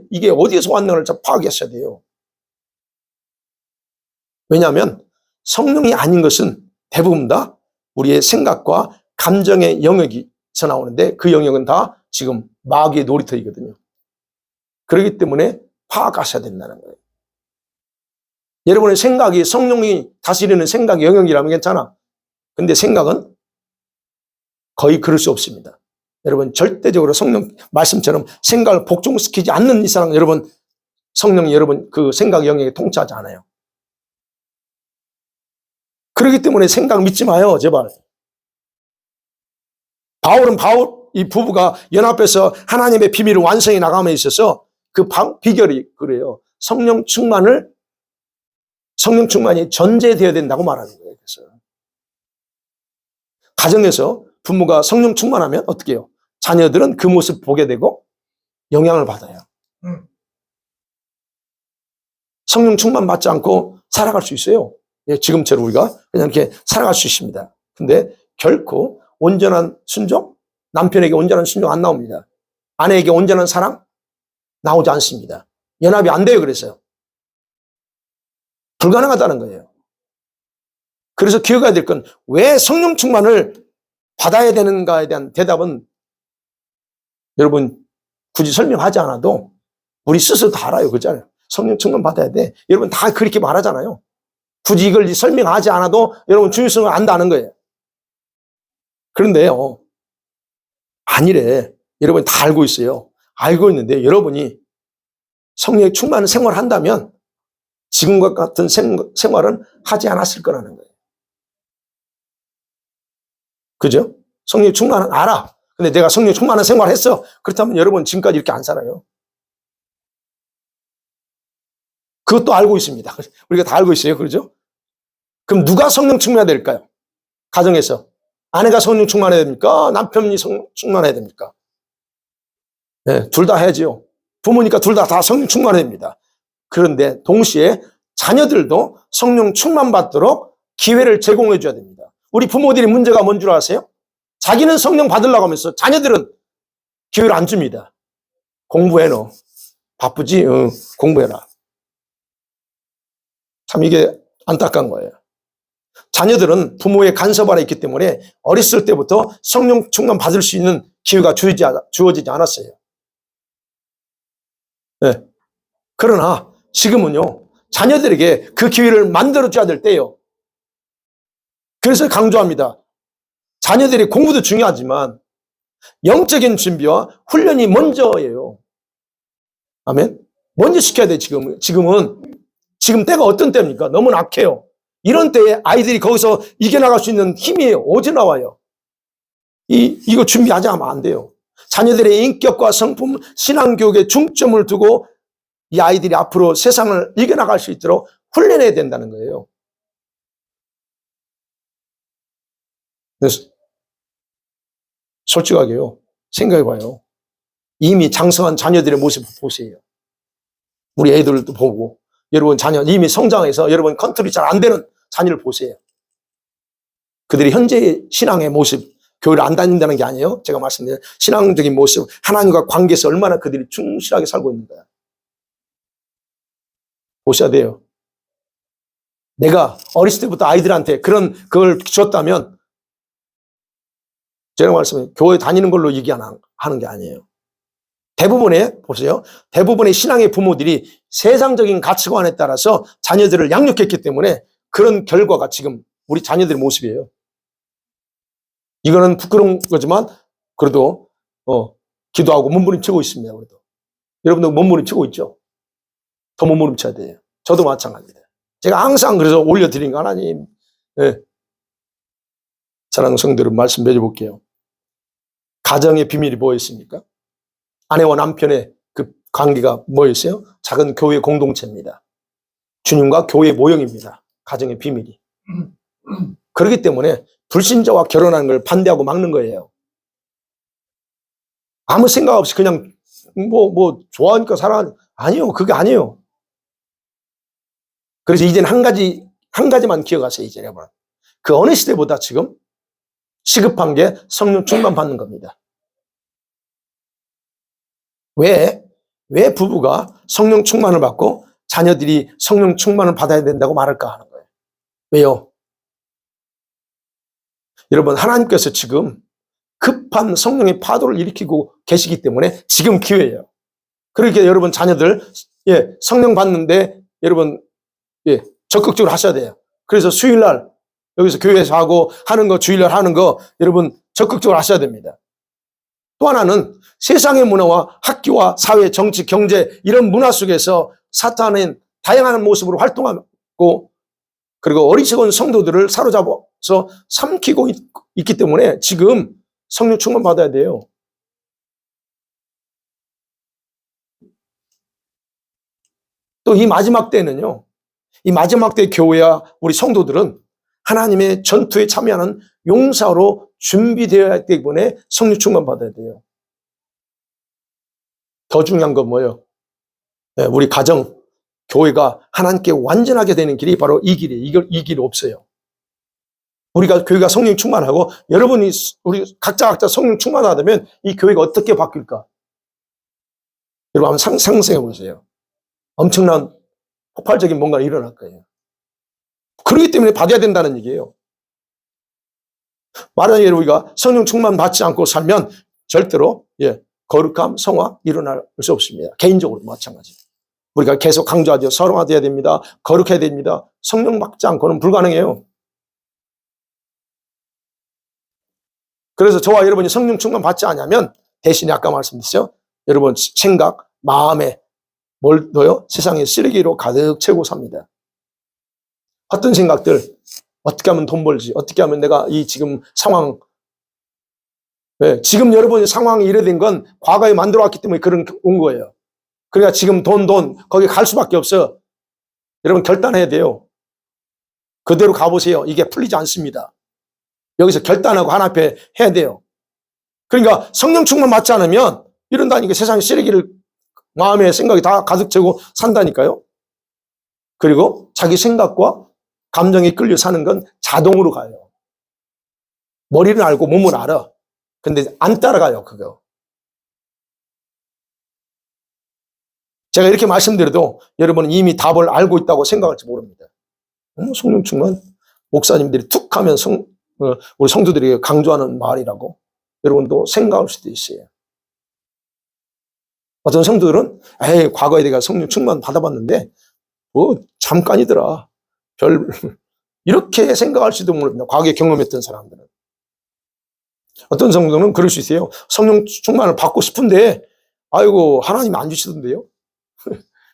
이게 어디에서 왔는가를 파악하셔야 돼요. 왜냐하면 성령이 아닌 것은 대부분 다 우리의 생각과 감정의 영역에서 나오는데 그 영역은 다 지금 마귀의 놀이터이거든요. 그렇기 때문에 파악하셔야 된다는 거예요. 여러분의 생각이 성령이 다스리는 생각의 영역이라면 괜찮아. 근데 생각은 거의 그럴 수 없습니다. 여러분 절대적으로 성령 말씀처럼 생각을 복종시키지 않는 이상 여러분 성령이 여러분 그 생각 영역에 통치하지 않아요. 그렇기 때문에 생각 믿지 마요. 제발. 바울은 이 부부가 연합해서 하나님의 비밀을 완성해 나감에 있어서 그 비결이 그래요. 성령 충만이 전제되어야 된다고 말하는 거예요. 그래서 가정에서 부모가 성령 충만하면 어떻게 해요? 자녀들은 그 모습 보게 되고 영향을 받아요. 성령 충만 받지 않고 살아갈 수 있어요. 예, 지금처럼 우리가 그냥 이렇게 살아갈 수 있습니다. 근데 결코 온전한 순종, 남편에게 온전한 순종 안 나옵니다. 아내에게 온전한 사랑 나오지 않습니다. 연합이 안 돼요. 그래서요. 불가능하다는 거예요. 그래서 기억해야 될 건 왜 성령 충만을 받아야 되는가에 대한 대답은 여러분 굳이 설명하지 않아도 우리 스스로 다 알아요. 그렇잖아요. 성령 충만 받아야 돼. 여러분 다 그렇게 말하잖아요. 굳이 이걸 설명하지 않아도 여러분 중요성을 안다는 거예요. 그런데요. 아니래. 여러분이 다 알고 있어요. 알고 있는데 여러분이 성령의 충만한 생활을 한다면 지금과 같은 생활은 하지 않았을 거라는 거예요. 그죠? 성령 충만한 알아. 근데 내가 성령 충만한 생활을 했어. 그렇다면 여러분 지금까지 이렇게 안 살아요. 그것도 알고 있습니다. 우리가 다 알고 있어요. 그러죠? 그럼 누가 성령 충만해야 될까요? 가정에서. 아내가 성령 충만해야 됩니까? 남편이 성령 충만해야 됩니까? 네, 둘 다 해야지요. 부모니까 둘 다 성령 충만해야 됩니다. 그런데 동시에 자녀들도 성령 충만 받도록 기회를 제공해 줘야 됩니다. 우리 부모들이 문제가 뭔 줄 아세요? 자기는 성령 받으려고 하면서 자녀들은 기회를 안 줍니다. 공부해 너. 바쁘지? 공부해라. 참 이게 안타까운 거예요. 자녀들은 부모의 간섭 아래 있기 때문에 어렸을 때부터 성령 충만 받을 수 있는 기회가 주어지지 않았어요. 네. 그러나 지금은요, 자녀들에게 그 기회를 만들어줘야 될 때예요. 그래서 강조합니다. 자녀들의 공부도 중요하지만 영적인 준비와 훈련이 먼저예요. 아멘. 먼저 시켜야 돼. 지금 때가 어떤 때입니까? 너무 악해요. 이런 때에 아이들이 거기서 이겨나갈 수 있는 힘이 어디 나와요? 이거 준비하지 않으면 안 돼요. 자녀들의 인격과 성품, 신앙교육에 중점을 두고 이 아이들이 앞으로 세상을 이겨나갈 수 있도록 훈련해야 된다는 거예요. 그래서 솔직하게요, 생각해봐요. 이미 장성한 자녀들의 모습을 보세요. 우리 애들도 보고, 여러분 자녀 이미 성장해서 여러분 컨트롤이 잘 안 되는 자녀를 보세요. 그들이 현재의 신앙의 모습, 교회를 안 다닌다는 게 아니에요. 제가 말씀드린 신앙적인 모습, 하나님과 관계에서 얼마나 그들이 충실하게 살고 있는가 보셔야 돼요. 내가 어렸을 때부터 아이들한테 그걸 줬다면, 제가 말씀드린 교회 다니는 걸로 얘기하는 게 아니에요. 보세요. 대부분의 신앙의 부모들이 세상적인 가치관에 따라서 자녀들을 양육했기 때문에 그런 결과가 지금 우리 자녀들의 모습이에요. 이거는 부끄러운 거지만 그래도 기도하고 몸부림치고 있습니다. 그래도 여러분도 몸부림치고 있죠. 더 몸부림쳐야 돼요. 저도 마찬가지입니다. 제가 항상 그래서 올려드린 거 하나님, 사랑하는 성도들 말씀 맺어볼게요. 가정의 비밀이 뭐였습니까? 아내와 남편의 그 관계가 뭐였어요? 작은 교회 공동체입니다. 주님과 교회 모형입니다. 가정의 비밀이. 그렇기 때문에 불신자와 결혼하는 걸 반대하고 막는 거예요. 아무 생각 없이 그냥 좋아하니까 아니요, 그게 아니에요. 그래서 이제는 한 가지만 기억하세요. 이제 여러분, 그 어느 시대보다 지금 시급한 게 성령 충만 받는 겁니다. 왜 부부가 성령 충만을 받고 자녀들이 성령 충만을 받아야 된다고 말할까 하는 거예요. 왜요? 여러분, 하나님께서 지금 급한 성령의 파도를 일으키고 계시기 때문에 지금 기회예요. 그렇게 여러분 자녀들 성령 받는데 여러분 적극적으로 하셔야 돼요. 그래서 수요일날 여기서 교회에서 하는 거, 주일날 하는 거 여러분 적극적으로 하셔야 됩니다. 또 하나는 세상의 문화와 학교와 사회, 정치, 경제 이런 문화 속에서 사탄은 다양한 모습으로 활동하고 그리고 어리석은 성도들을 사로잡아서 삼키고 있기 때문에 지금 성령 충만 받아야 돼요. 또 이 마지막 때는요, 이 마지막 때 교회와 우리 성도들은 하나님의 전투에 참여하는 용사로 준비되어야 하기 때문에 성령 충만 받아야 돼요. 더 중요한 건 뭐예요? 우리 가정, 교회가 하나님께 완전하게 되는 길이 바로 이 길이에요. 이 길이 없어요. 교회가 성령 충만하고 우리 각자 성령 충만하다면 이 교회가 어떻게 바뀔까? 여러분 한번 상상해 보세요. 엄청난 폭발적인 뭔가가 일어날 거예요. 그렇기 때문에 받아야 된다는 얘기예요. 만약에 우리가 성령 충만 받지 않고 살면 절대로 거룩함, 성화 일어날 수 없습니다. 개인적으로 마찬가지. 우리가 계속 강조하죠. 서령화돼야 됩니다. 거룩해야 됩니다. 성령 받지 않고는 불가능해요. 그래서 저와 여러분이 성령 충만 받지 않으면 대신에 아까 말씀드렸죠. 여러분 생각, 마음에 뭘 넣어요? 세상의 쓰레기로 가득 채우고 삽니다. 어떤 생각들, 어떻게 하면 돈 벌지? 어떻게 하면 내가 이 지금 상황, 지금 여러분의 상황이 이래 된 건 과거에 만들어 왔기 때문에 그런 온 거예요. 그러니까 지금 돈, 거기 갈 수밖에 없어요. 여러분 결단해야 돼요. 그대로 가보세요. 이게 풀리지 않습니다. 여기서 결단하고 하나 앞에 해야 돼요. 그러니까 성령 충만 받지 않으면 이런다니까 세상에 쓰레기를 마음의 생각이 다 가득 채우고 산다니까요. 그리고 자기 생각과 감정에 끌려 사는 건 자동으로 가요. 머리는 알고 몸은 알아. 근데 안 따라가요, 그거. 제가 이렇게 말씀드려도 여러분은 이미 답을 알고 있다고 생각할지 모릅니다. 성령 충만, 목사님들이 툭 하면 우리 성도들이 강조하는 말이라고 여러분도 생각할 수도 있어요. 어떤 성도들은 에이, 과거에 내가 성령 충만 받아봤는데 잠깐이더라. 이렇게 생각할 수도 모릅니다. 과거에 경험했던 사람들은. 어떤 성도는 그럴 수 있어요. 성령 충만을 받고 싶은데 아이고 하나님 안 주시던데요.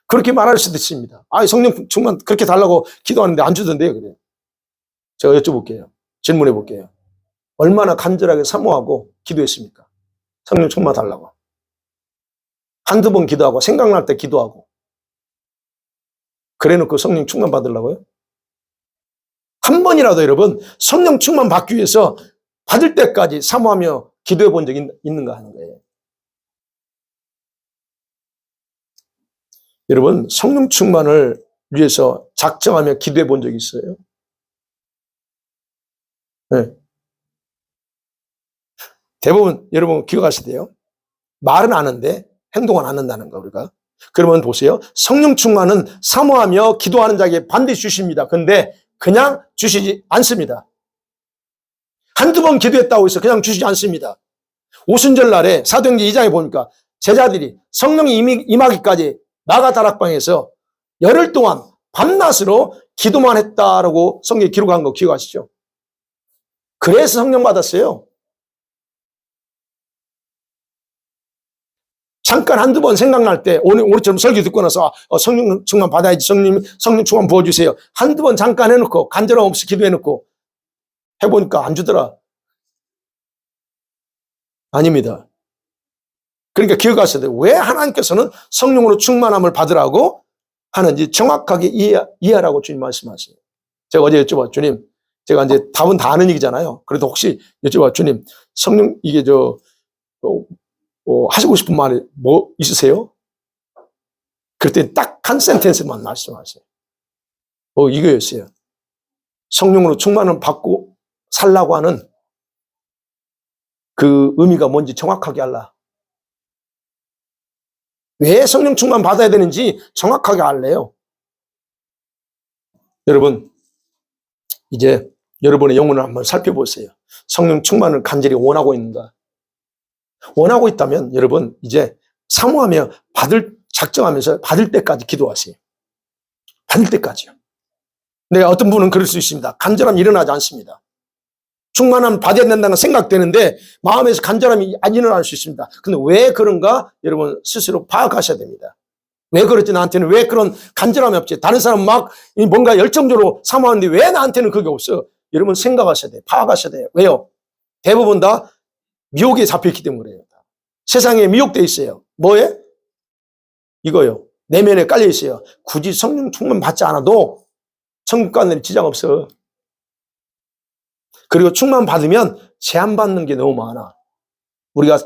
그렇게 말할 수도 있습니다. 성령 충만 그렇게 달라고 기도하는데 안 주던데요. 그래요. 제가 여쭤볼게요. 질문해 볼게요. 얼마나 간절하게 사모하고 기도했습니까? 성령 충만 달라고. 한두 번 기도하고 생각날 때 기도하고 그래 놓고 성령 충만 받으려고요? 한 번이라도 여러분 성령 충만 받기 위해서 받을 때까지 사모하며 기도해 본 적이 있는가 하는 거예요. 여러분 성령 충만을 위해서 작정하며 기도해 본 적이 있어요? 네. 대부분 여러분 기억하셔야 돼요. 말은 아는데 행동은 안 한다는 거 우리가. 그러면 보세요. 성령 충만은 사모하며 기도하는 자에게 반드시 주십니다. 그런데 그냥 주시지 않습니다. 한두 번 기도했다고 해서 그냥 주시지 않습니다. 오순절 날에 사도행전 2장에 보니까 제자들이 성령이 임하기까지 나가 다락방에서 열흘 동안 밤낮으로 기도만 했다라고 성경에 기록한 거 기억하시죠? 그래서 성령 받았어요. 잠깐 한두 번 생각날 때 오늘처럼 설교 듣고 나서 성령 충만 받아야지 성령 충만 부어주세요. 한두 번 잠깐 해놓고 간절함 없이 기도해놓고 해보니까 안 주더라. 아닙니다. 그러니까 기억하셔야 돼요. 왜 하나님께서는 성령으로 충만함을 받으라고 하는지 정확하게 이해하라고 주님 말씀하세요. 제가 어제 여쭤봐 주님, 제가 이제 답은 다 아는 얘기잖아요. 그래도 혹시 여쭤봐 주님, 성령 이게 하시고 싶은 말이 뭐 있으세요? 그때 딱 한 센텐스만 말씀하세요. 이거였어요. 성령으로 충만을 받고 살라고 하는 그 의미가 뭔지 정확하게 알라. 왜 성령 충만 받아야 되는지 정확하게 알래요. 여러분, 이제 여러분의 영혼을 한번 살펴보세요. 성령 충만을 간절히 원하고 있는가? 원하고 있다면 여러분 이제 사모하며 작정하면서 받을 때까지 기도하세요. 받을 때까지요. 내가 어떤 분은 그럴 수 있습니다. 간절함이 일어나지 않습니다. 충만함 받아야 된다는 생각되는데 마음에서 간절함이 안 일어날 수 있습니다. 근데 왜 그런가 여러분 스스로 파악하셔야 됩니다. 왜 그렇지 나한테는 왜 그런 간절함이 없지? 다른 사람 막 뭔가 열정적으로 사모하는데 왜 나한테는 그게 없어? 여러분 생각하셔야 돼요. 파악하셔야 돼요. 왜요? 대부분 다 미혹에 잡혀있기 때문에 그래요. 세상에 미혹되어 있어요. 뭐에? 이거요. 내면에 깔려 있어요. 굳이 성령 충만 받지 않아도 천국 가는 데 지장 없어. 그리고 충만 받으면 제한받는 게 너무 많아. 우리가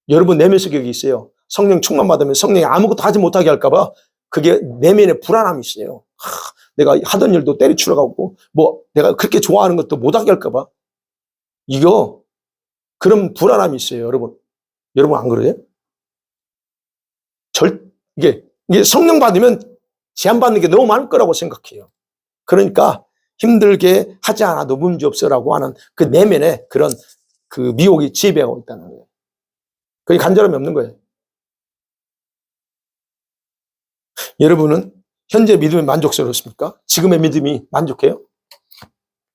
여러분 내면 속에 있어요. 성령 충만 받으면 성령이 아무것도 하지 못하게 할까봐 그게 내면에 불안함이 있어요. 내가 하던 일도 때려치러 가고 내가 그렇게 좋아하는 것도 못하게 할까봐 그런 불안함이 있어요. 여러분 안 그래요? 이게 성령 받으면 제한받는 게 너무 많을 거라고 생각해요. 그러니까 힘들게 하지 않아도 문제없어라고 하는 그 내면에 그런 그 미혹이 지배하고 있다는 거예요. 그게 간절함이 없는 거예요. 여러분은 현재 믿음이 만족스럽습니까? 지금의 믿음이 만족해요?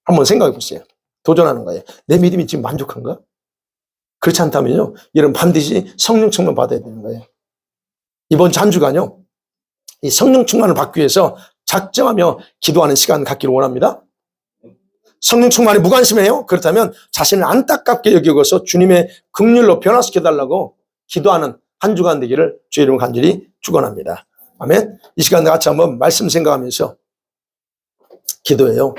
한번 생각해 보세요. 도전하는 거예요. 내 믿음이 지금 만족한가? 그렇지 않다면요, 여러분 반드시 성령 충만 받아야 되는 거예요. 이번 잔주간요, 이 성령 충만을 받기 위해서 작정하며 기도하는 시간 갖기를 원합니다. 성령 충만에 무관심해요? 그렇다면 자신을 안타깝게 여기고서 주님의 긍휼로 변화시켜달라고 기도하는 한 주간 되기를 주의 이름으로 간절히 축원합니다. 아멘. 이 시간 같이 한번 말씀 생각하면서 기도해요.